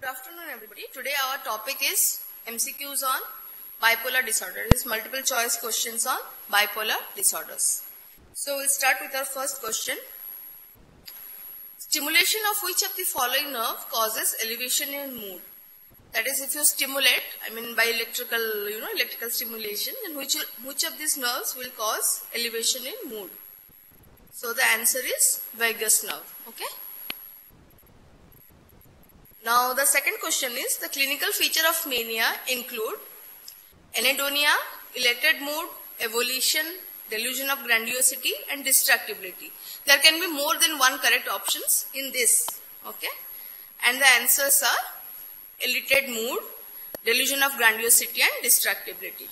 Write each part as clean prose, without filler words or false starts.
Good afternoon, everybody. Today our topic is MCQs on bipolar disorder. It is multiple choice questions on bipolar disorders. So we'll start with our first question. Stimulation of which of the following nerve causes elevation in mood? That is, if you stimulate, by electrical stimulation, then which of these nerves will cause elevation in mood? So the answer is vagus nerve. Okay. Now the second question is, the clinical feature of mania include anhedonia, elated mood, avolition, delusion of grandiosity and distractibility. There can be more than one correct options in this. Okay. And the answers are elated mood, delusion of grandiosity and distractibility.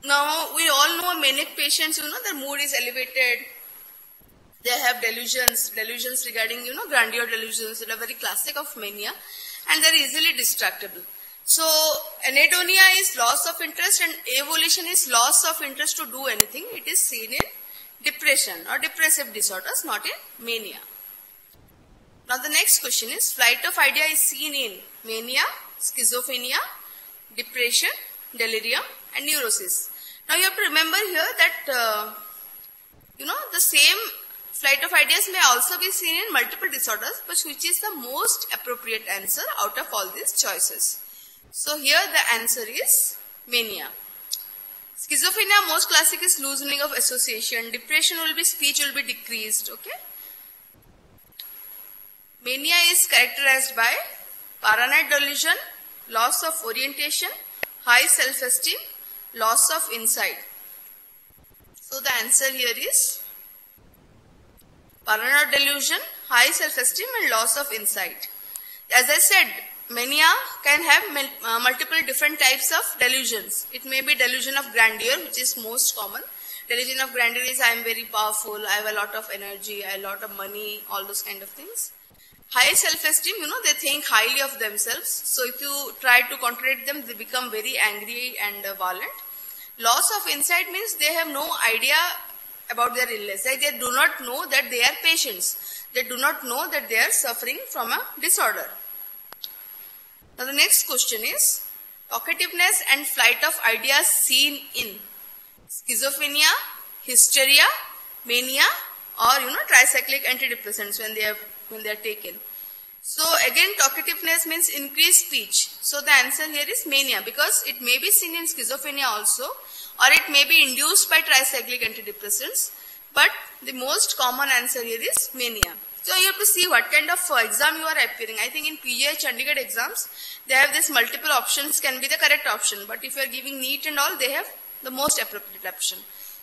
Now we all know manic patients, their mood is elevated. They have delusions regarding, grandeur delusions that are very classic of mania, and they're easily distractible. So, anhedonia is loss of interest and avolition is loss of interest to do anything. It is seen in depression or depressive disorders, not in mania. Now, the next question is, flight of idea is seen in mania, schizophrenia, depression, delirium and neurosis. Now, you have to remember here that, the same flight of ideas may also be seen in multiple disorders, but which is the most appropriate answer out of all these choices? So here the answer is mania. Schizophrenia, most classic, is loosening of association. Depression will be speech will be decreased. Okay. Mania is characterized by paranoid delusion, loss of orientation, high self-esteem, loss of insight. So the answer here is paranoid delusion, high self-esteem and loss of insight. As I said, mania can have multiple different types of delusions. It may be delusion of grandeur, which is most common. Delusion of grandeur is I am very powerful, I have a lot of energy, I have a lot of money, all those kind of things. High self-esteem, they think highly of themselves. So if you try to contradict them, they become very angry and violent. Loss of insight means they have no idea about their illness. Like they do not know that they are patients. They do not know that they are suffering from a disorder. Now the next question is, talkativeness and flight of ideas seen in schizophrenia, hysteria, mania or tricyclic antidepressants when they are taken. So again, talkativeness means increased speech. So the answer here is mania, because it may be seen in schizophrenia also, or it may be induced by tricyclic antidepressants, but the most common answer here is mania. So you have to see what kind of exam you are appearing. I think in PGI Chandigarh exams, they have this multiple options can be the correct option, but if you are giving NEET and all, they have the most appropriate option.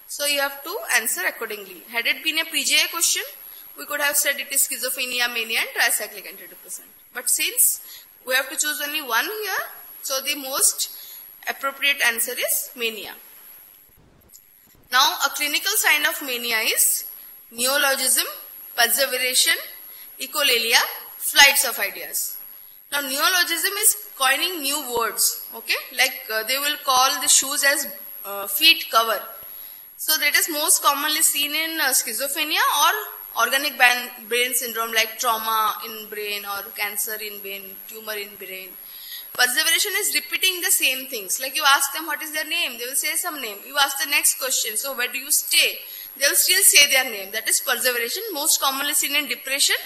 So you have to answer accordingly. Had it been a PGI question, we could have said it is schizophrenia, mania and tricyclic antidepressant. But since we have to choose only one here, so the most appropriate answer is mania. Now, a clinical sign of mania is neologism, perseveration, echolalia, flights of ideas. Now, neologism is coining new words, okay? Like they will call the shoes as feet cover. So, that is most commonly seen in schizophrenia or organic brain syndrome like trauma in brain or cancer in brain, tumor in brain. Perseveration is repeating the same things. Like you ask them what is their name, they will say some name. You ask the next question, so where do you stay? They will still say their name. That is perseveration, most commonly seen in depression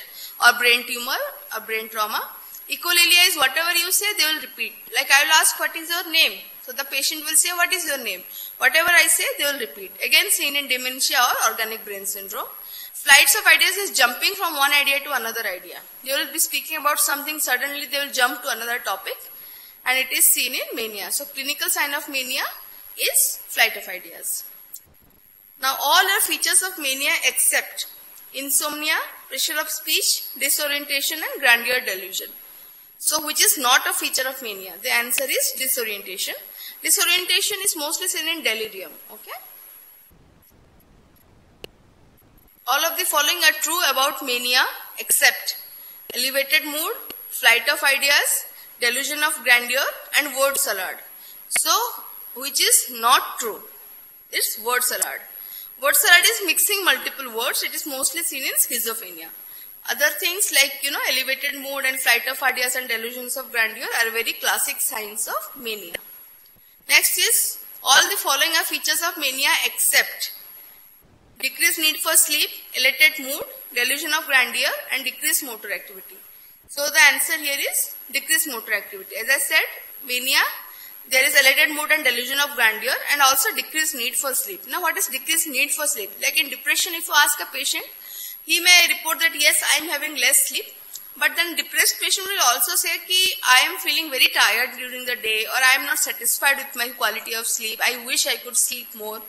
or brain tumor or brain trauma. Echolalia is whatever you say, they will repeat. Like I will ask what is your name. So the patient will say what is your name. Whatever I say, they will repeat. Again seen in dementia or organic brain syndrome. Flights of ideas is jumping from one idea to another idea. They will be speaking about something, suddenly they will jump to another topic. And it is seen in mania. So, clinical sign of mania is flight of ideas. Now, all are features of mania except insomnia, pressure of speech, disorientation and grandeur delusion. So, which is not a feature of mania? The answer is disorientation. Disorientation is mostly seen in delirium. Okay. All of the following are true about mania except elevated mood, flight of ideas, delusion of grandeur and word salad. So, which is not true? It's word salad. Word salad is mixing multiple words. It is mostly seen in schizophrenia. Other things like, elevated mood and flight of ideas and delusions of grandeur are very classic signs of mania. Next is, all the following are features of mania except decreased need for sleep, elated mood, delusion of grandeur, and decreased motor activity. So the answer here is decreased motor activity. As I said, mania, there is elated mood and delusion of grandeur and also decreased need for sleep. Now what is decreased need for sleep? Like in depression, if you ask a patient, he may report that yes, I am having less sleep. But then depressed patient will also say ki I am feeling very tired during the day, or I am not satisfied with my quality of sleep. I wish I could sleep more.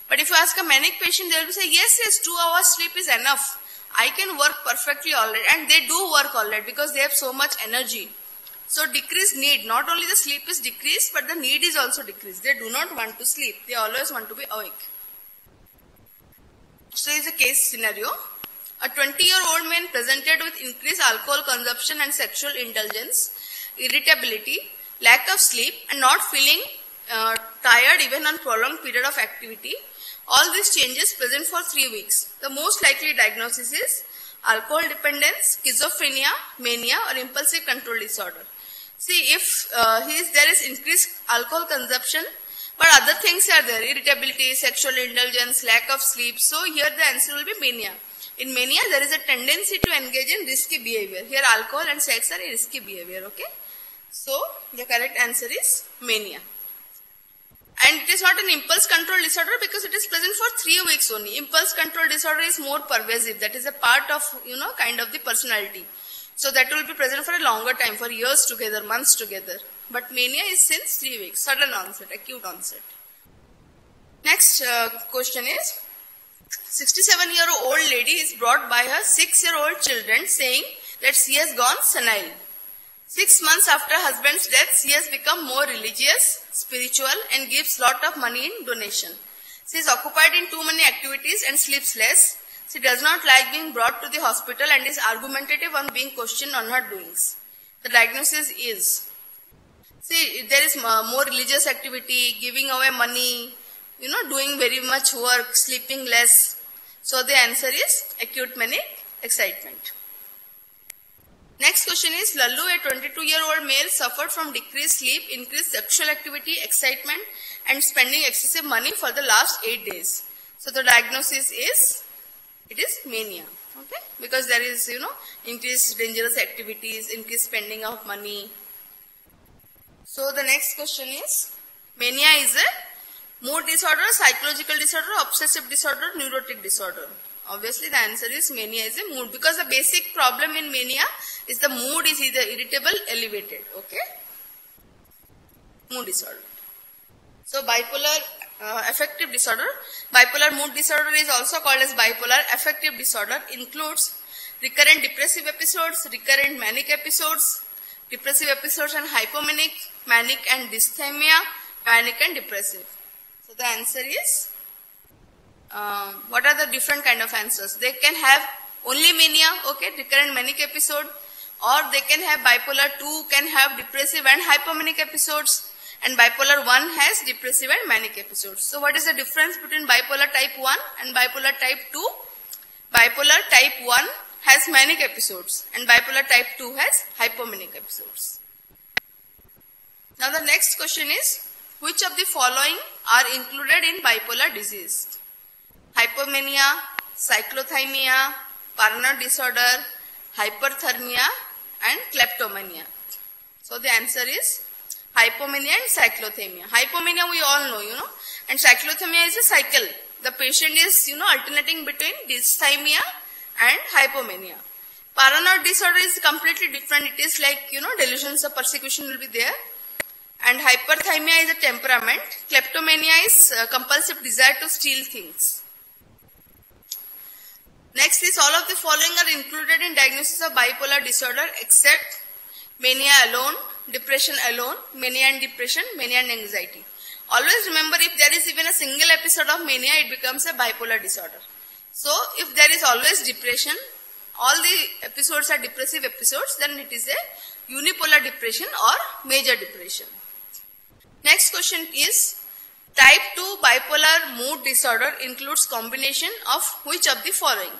But if you ask a manic patient, they will say yes, 2 hours sleep is enough. I can work perfectly alright, and they do work alright because they have so much energy. So decreased need, not only the sleep is decreased, but the need is also decreased. They do not want to sleep. They always want to be awake. So is a case scenario. A 20-year-old man presented with increased alcohol consumption and sexual indulgence, irritability, lack of sleep, and not feeling tired even on prolonged period of activity. All these changes present for 3 weeks. The most likely diagnosis is alcohol dependence, schizophrenia, mania, or impulsive control disorder. See, if there is increased alcohol consumption, but other things are there, irritability, sexual indulgence, lack of sleep. So here the answer will be mania. In mania, there is a tendency to engage in risky behavior. Here alcohol and sex are a risky behavior, okay? So the correct answer is mania. And it is not an impulse control disorder because it is present for 3 weeks only. Impulse control disorder is more pervasive. That is a part of, kind of the personality. So that will be present for a longer time, for years together, months together. But mania is since 3 weeks, sudden onset, acute onset. Next question is, 67-year-old lady is brought by her 6-year-old children saying that she has gone senile. 6 months after husband's death, she has become more religious, spiritual, and gives lot of money in donation. She is occupied in too many activities and sleeps less. She does not like being brought to the hospital and is argumentative on being questioned on her doings. The diagnosis is, see, there is more religious activity, giving away money, doing very much work, sleeping less. So the answer is acute manic excitement. Next question is, Lallu, a 22-year-old male, suffered from decreased sleep, increased sexual activity, excitement, and spending excessive money for the last 8 days. So the diagnosis is, it is mania, okay? Because there is, increased dangerous activities, increased spending of money. So the next question is, mania is a mood disorder, psychological disorder, obsessive disorder, neurotic disorder. Obviously the answer is mania is a mood, because the basic problem in mania is the mood is either irritable, elevated, okay? Mood disorder. So bipolar affective disorder, bipolar mood disorder is also called as bipolar affective disorder, includes recurrent depressive episodes, recurrent manic episodes, depressive episodes and hypomanic, manic and dysthymia, manic and depressive. So the answer is, what are the different kind of answers? They can have only mania, okay, recurrent manic episode, or they can have bipolar 2, can have depressive and hypomanic episodes, and bipolar 1 has depressive and manic episodes. So what is the difference between bipolar type 1 and bipolar type 2? Bipolar type 1 has manic episodes and bipolar type 2 has hypomanic episodes. Now the next question is, which of the following are included in bipolar disease? Hypomania, cyclothymia, paranoid disorder, hyperthermia, and kleptomania. So the answer is hypomania and cyclothymia. Hypomania we all know, and cyclothymia is a cycle. The patient is, alternating between dysthymia and hypomania. Paranoid disorder is completely different. It is like, delusions of persecution will be there. And hyperthymia is a temperament. Kleptomania is compulsive desire to steal things. Next is, all of the following are included in diagnosis of bipolar disorder except mania alone, depression alone, mania and depression, mania and anxiety. Always remember, if there is even a single episode of mania, it becomes a bipolar disorder. So if there is always depression, all the episodes are depressive episodes, then it is a unipolar depression or major depression. Next question is, type 2 bipolar mood disorder includes combination of which of the following?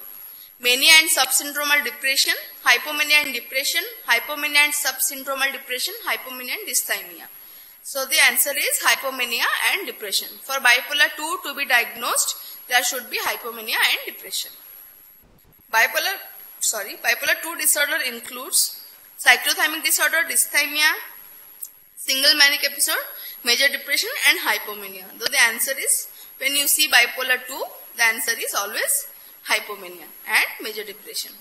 Mania and subsyndromal depression, hypomania and depression, hypomania and subsyndromal depression, hypomania and dysthymia. So the answer is hypomania and depression. For bipolar 2 to be diagnosed, there should be hypomania and depression. Bipolar 2 disorder includes cyclothymic disorder, dysthymia, single manic episode, major depression and hypomania. Though the answer is, when you see bipolar 2, the answer is always hypomania and major depression.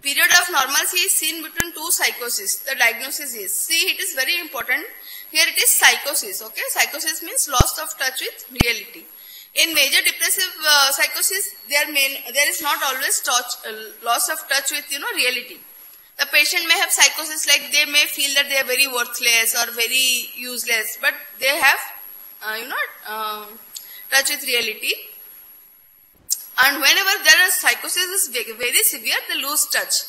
Period of normalcy is seen between two psychosis. The diagnosis is, see, it is very important. Here it is psychosis. Okay, psychosis means loss of touch with reality. In major depressive psychosis, there is not always loss of touch with reality. The patient may have psychosis like they may feel that they are very worthless or very useless, but they have touch with reality. And whenever there is psychosis is very severe, they lose touch.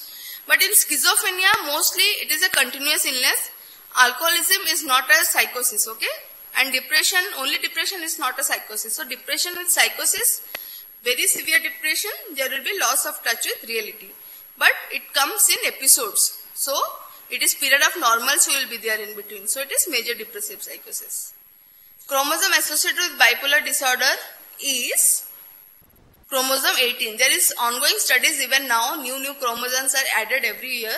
But in schizophrenia, mostly it is a continuous illness. Alcoholism is not a psychosis, okay? And depression, only depression is not a psychosis. So depression with psychosis, very severe depression, there will be loss of touch with reality. But it comes in episodes. So it is period of normalcy will be there in between. So it is major depressive psychosis. Chromosome associated with bipolar disorder is chromosome 18. There is ongoing studies even now. New chromosomes are added every year.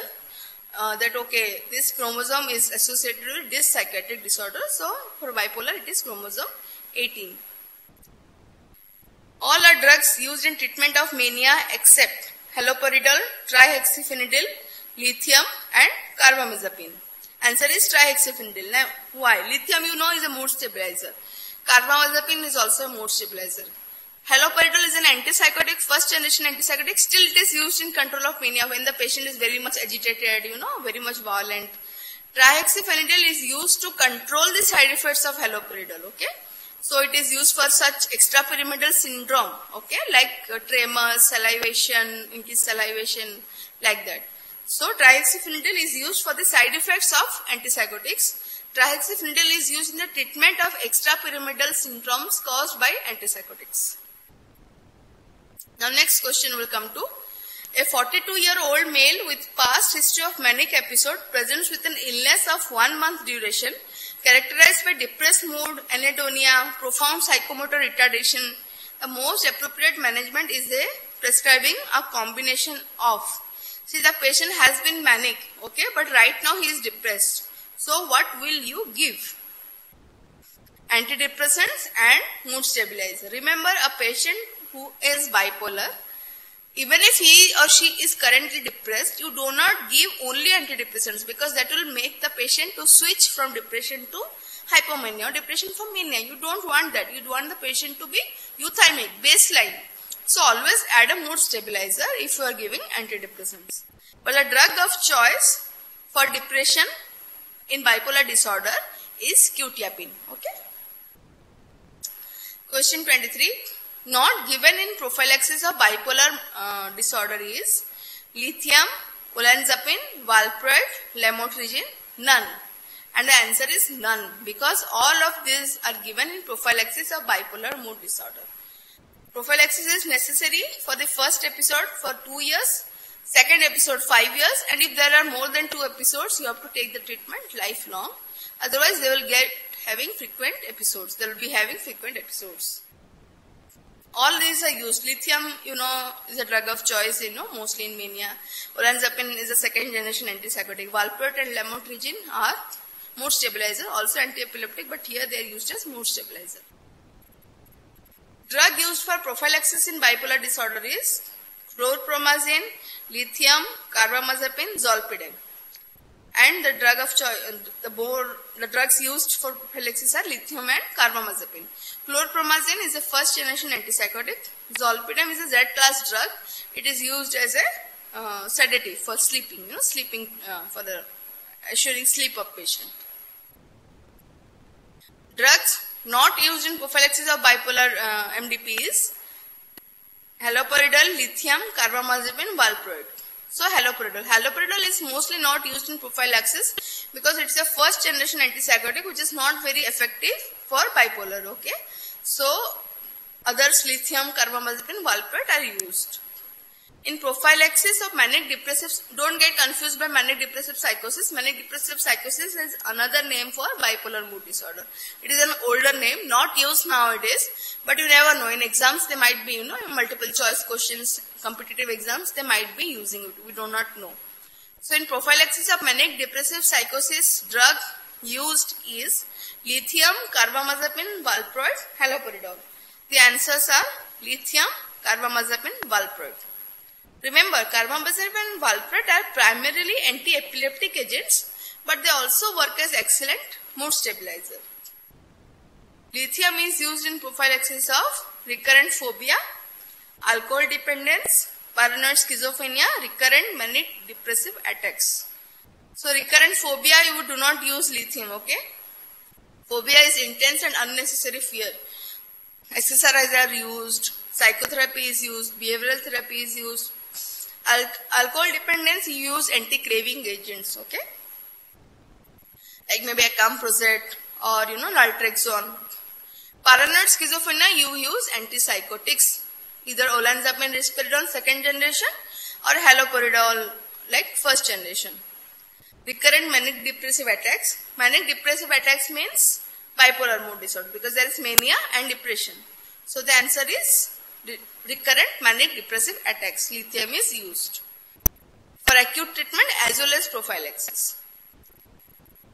That okay, this chromosome is associated with this psychiatric disorder. So for bipolar it is chromosome 18. All are drugs used in treatment of mania except haloperidol, trihexyphenidyl, lithium and carbamazepine. Answer is trihexyphenidyl. Now why? Lithium is a mood stabilizer. Carbamazepine is also a mood stabilizer. Haloperidol is an antipsychotic, first generation antipsychotic. Still it is used in control of mania when the patient is very much agitated, very much violent. Trihexyphenidyl is used to control the side effects of haloperidol, okay. So it is used for such extrapyramidal syndrome, okay, like tremors, salivation, increased salivation, like that. So trihexyphenidyl is used for the side effects of antipsychotics. Trihexyphenidyl is used in the treatment of extrapyramidal syndromes caused by antipsychotics. Now next question will come to, a 42-year-old male with past history of manic episode presents with an illness of 1 month duration, characterized by depressed mood, anhedonia, profound psychomotor retardation. The most appropriate management is prescribing a combination of, see, the patient has been manic, okay, but right now he is depressed. So what will you give? Antidepressants and mood stabilizer. Remember, a patient who is bipolar, even if he or she is currently depressed, you do not give only antidepressants because that will make the patient to switch from depression to hypomania or depression from mania. You don't want that. You want the patient to be euthymic, baseline. So always add a mood stabilizer if you are giving antidepressants. But the drug of choice for depression in bipolar disorder is quetiapine. Okay. Question 23. Not given in prophylaxis of bipolar disorder is lithium, olanzapine, valproate, lamotrigine, none. And the answer is none because all of these are given in prophylaxis of bipolar mood disorder. Prophylaxis is necessary for the first episode for 2 years, second episode 5 years, and if there are more than 2 episodes, you have to take the treatment lifelong. Otherwise, they will get having frequent episodes. They will be having frequent episodes. All these are used. Lithium, is a drug of choice, mostly in mania. Olanzapine is a second generation antipsychotic. Valproate and lamotrigine are mood stabilizer, also anti-epileptic, but here they are used as mood stabilizer. Drug used for prophylaxis in bipolar disorder is chlorpromazine, lithium, carbamazepine, zolpidem. And the drug of choice, the drugs used for prophylaxis are lithium and carbamazepine. Chlorpromazine is a first generation antipsychotic. Zolpidem is a Z-class drug. It is used as a sedative for sleeping, for the assuring sleep of patient. Drugs not used in prophylaxis of bipolar MDP is haloperidol, lithium, carbamazepine, valproate. So haloperidol. Haloperidol is mostly not used in prophylaxis because it's a first generation antipsychotic which is not very effective for bipolar. Okay. So others, lithium, carbamazepine, valproate are used. In prophylaxis of manic depressive, don't get confused by manic depressive psychosis. Manic depressive psychosis is another name for bipolar mood disorder. It is an older name, not used nowadays, but you never know. In exams, they might be, multiple choice questions, competitive exams, they might be using it. We do not know. So in prophylaxis of manic depressive psychosis, drug used is lithium, carbamazepine, valproate, haloperidol. The answers are lithium, carbamazepine, valproate. Remember, carbamazepine and valproate are primarily anti-epileptic agents, but they also work as excellent mood stabilizer. Lithium is used in prophylaxis of recurrent phobia, alcohol dependence, paranoid schizophrenia, recurrent manic depressive attacks. So recurrent phobia, you do not use lithium, okay? Phobia is intense and unnecessary fear. SSRIs are used, psychotherapy is used, behavioral therapy is used. Alcohol dependence, you use anti-craving agents, okay? Like maybe a Acamprosate or, naltrexone. Paranoid schizophrenia, you use antipsychotics, either olanzapine, risperidone, second generation, or haloperidol, like first generation. Recurrent manic depressive attacks. Manic depressive attacks means bipolar mood disorder because there is mania and depression. So the answer is recurrent manic depressive attacks. Lithium is used for acute treatment as well as prophylaxis.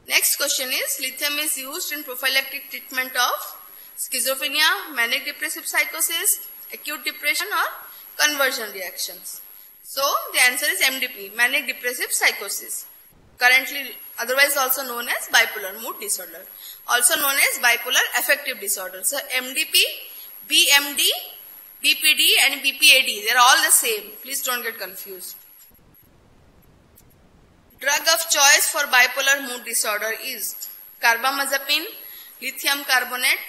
Next question is, lithium is used in prophylactic treatment of schizophrenia, manic depressive psychosis, acute depression or conversion reactions. So the answer is MDP, manic depressive psychosis. Currently otherwise also known as bipolar mood disorder. Also known as bipolar affective disorder. So MDP, BMD, BPD and BPAD, they are all the same. Please don't get confused. Drug of choice for bipolar mood disorder is carbamazepine, lithium carbonate,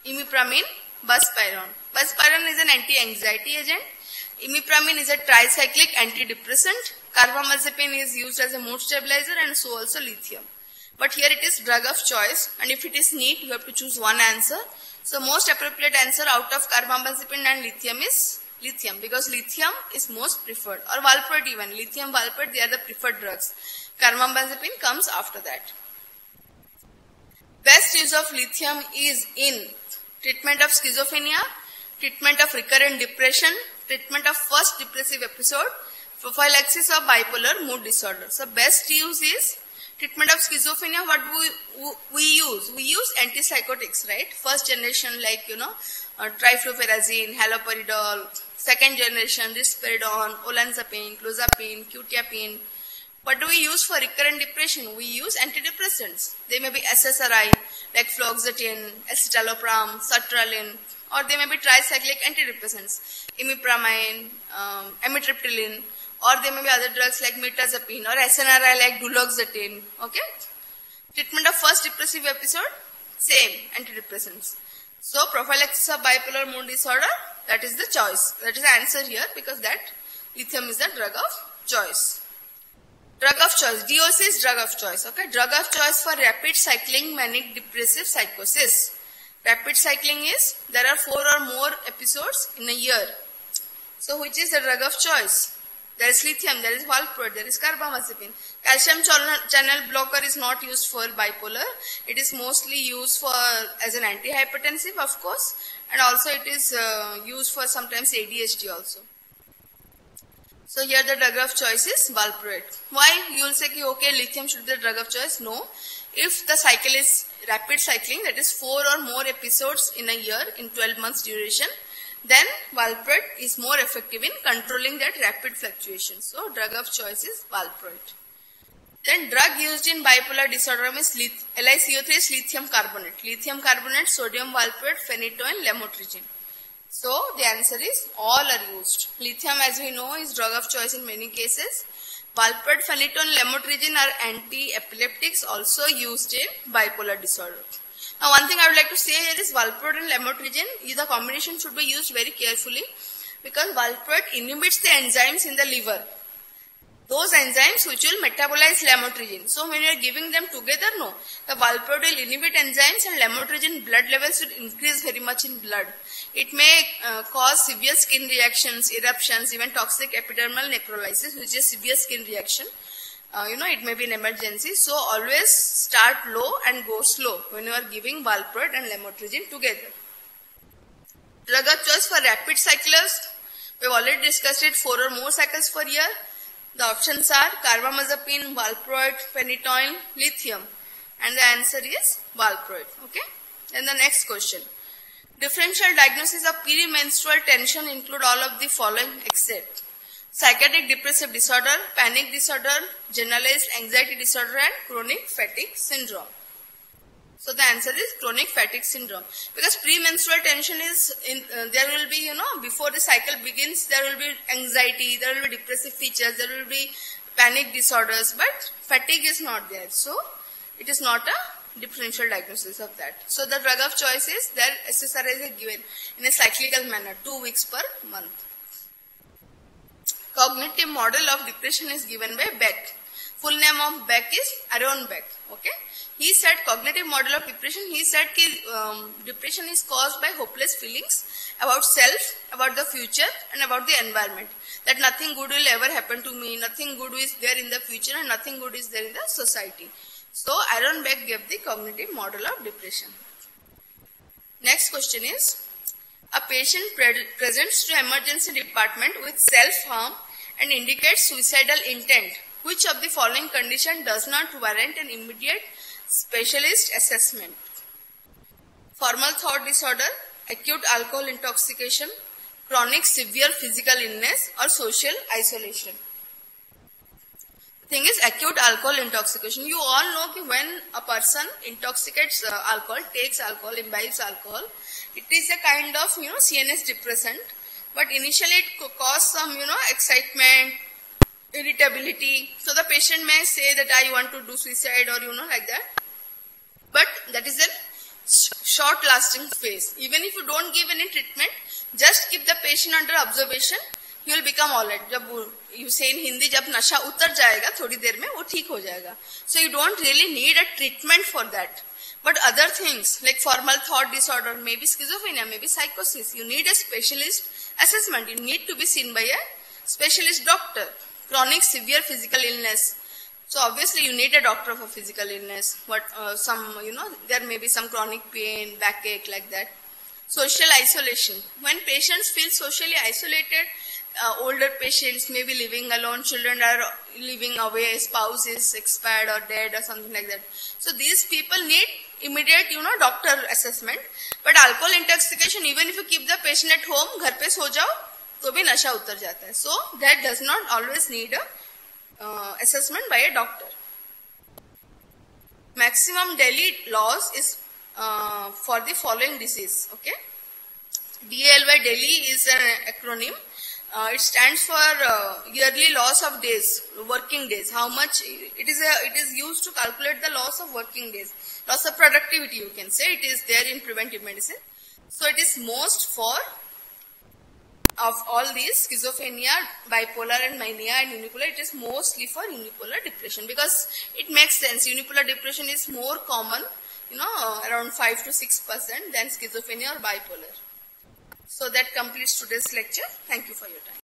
imipramine, buspirone. Buspirone is an anti-anxiety agent. Imipramine is a tricyclic antidepressant. Carbamazepine is used as a mood stabilizer and so also lithium. But here it is drug of choice, and if it is NEET, you have to choose one answer. So most appropriate answer out of carbamazepine and lithium is lithium, because lithium is most preferred, or valproate even. Lithium, valproate, they are the preferred drugs. Carbamazepine comes after that. Best use of lithium is in treatment of schizophrenia, treatment of recurrent depression, treatment of first depressive episode, prophylaxis of bipolar mood disorder. So best use is treatment of schizophrenia. What we use? We use antipsychotics, right? First generation like, trifluoperazine, haloperidol. Second generation, risperidone, olanzapine, clozapine, quetiapine. What do we use for recurrent depression? We use antidepressants. They may be SSRI like fluoxetine, escitalopram, sertraline, or they may be tricyclic antidepressants, imipramine, amitriptyline, or there may be other drugs like mirtazapine or SNRI like duloxetine. Okay? Treatment of first depressive episode, same, antidepressants. So prophylaxis of bipolar mood disorder, that is the choice. That is the answer here, because that lithium is the drug of choice. Drug of choice. DOC is drug of choice. Okay? Drug of choice for rapid cycling manic depressive psychosis. Rapid cycling is, there are 4 or more episodes in a year. So which is the drug of choice? There is lithium, there is valproate, there is carbamazepine. Calcium channel blocker is not used for bipolar. It is mostly used for as an antihypertensive, of course, and also it is used for sometimes ADHD also. So here the drug of choice is valproate. Why? You will say, okay, lithium should be the drug of choice. No. If the cycle is rapid cycling, that is 4 or more episodes in a year in 12 months duration, then valproate is more effective in controlling that rapid fluctuation. So drug of choice is valproate. Then drug used in bipolar disorder is LiCO3 is lithium carbonate. Lithium carbonate, sodium valproate, phenytoin, lamotrigine. So the answer is all are used. Lithium, as we know, is drug of choice in many cases. Valproate, phenytoin, lamotrigine are anti-epileptics also used in bipolar disorder. Now one thing I would like to say here is valproate and lamotrigine, the combination should be used very carefully, because valproate inhibits the enzymes in the liver. Those enzymes which will metabolize lamotrigine. So when you are giving them together, no. The valproate will inhibit enzymes and lamotrigine blood levels will increase very much in blood. It may cause severe skin reactions, eruptions, even toxic epidermal necrolysis, which is severe skin reaction. It may be an emergency. So always start low and go slow when you are giving valproate and lamotrigine together. Drug of choice for rapid cyclers. We have already discussed it, 4 or more cycles per year. The options are carbamazepine, valproate, phenytoin, lithium. And the answer is valproate. Okay. Then the next question. Differential diagnosis of premenstrual tension include all of the following except psychotic depressive disorder, panic disorder, generalized anxiety disorder and chronic fatigue syndrome. So the answer is chronic fatigue syndrome. Because premenstrual tension is, there will be, before the cycle begins, there will be anxiety, there will be depressive features, there will be panic disorders, but fatigue is not there. So it is not a differential diagnosis of that. So the drug of choice is that SSRIs are given in a cyclical manner, 2 weeks per month. Cognitive model of depression is given by Beck. Full name of Beck is Aaron Beck. Okay. He said cognitive model of depression, he said depression is caused by hopeless feelings about self, about the future and about the environment. That nothing good will ever happen to me, nothing good is there in the future and nothing good is there in the society. So Aaron Beck gave the cognitive model of depression. Next question is, a patient presents to emergency department with self-harm and indicates suicidal intent. Which of the following condition does not warrant an immediate specialist assessment? Formal thought disorder, acute alcohol intoxication, chronic severe physical illness or social isolation. The thing is acute alcohol intoxication. You all know that when a person intoxicates alcohol, takes alcohol, imbibes alcohol, it is a kind of CNS depressant, but initially it causes some excitement, irritability. So the patient may say that I want to do suicide or like that. But that is a short lasting phase. Even if you don't give any treatment, just keep the patient under observation, he will become alright. You say in Hindi, jab nasha utar jayega, thodi der mein wo theek ho jayega. So you don't really need a treatment for that. But other things like formal thought disorder, maybe schizophrenia, maybe psychosis, you need a specialist assessment. You need to be seen by a specialist doctor. Chronic severe physical illness. So obviously you need a doctor for physical illness. But there may be some chronic pain, backache like that. Social isolation. When patients feel socially isolated, older patients may be living alone, children are living away, spouse is expired or dead or something like that. So these people need immediate, doctor assessment. But alcohol intoxication, even if you keep the patient at home, घर पे सो जाओ, तो भी नशा उतर जाता है. So that does not always need a assessment by a doctor. Maximum daily loss is for the following disease. Okay, DALY, daily is an acronym. It stands for yearly loss of days, working days. How much it is used to calculate the loss of working days, loss of productivity. You can say it is there in preventive medicine. So it is most for of all these schizophrenia, bipolar and mania and unipolar. It is mostly for unipolar depression because it makes sense. Unipolar depression is more common, around 5 to 6% than schizophrenia or bipolar. So that completes today's lecture. Thank you for your time.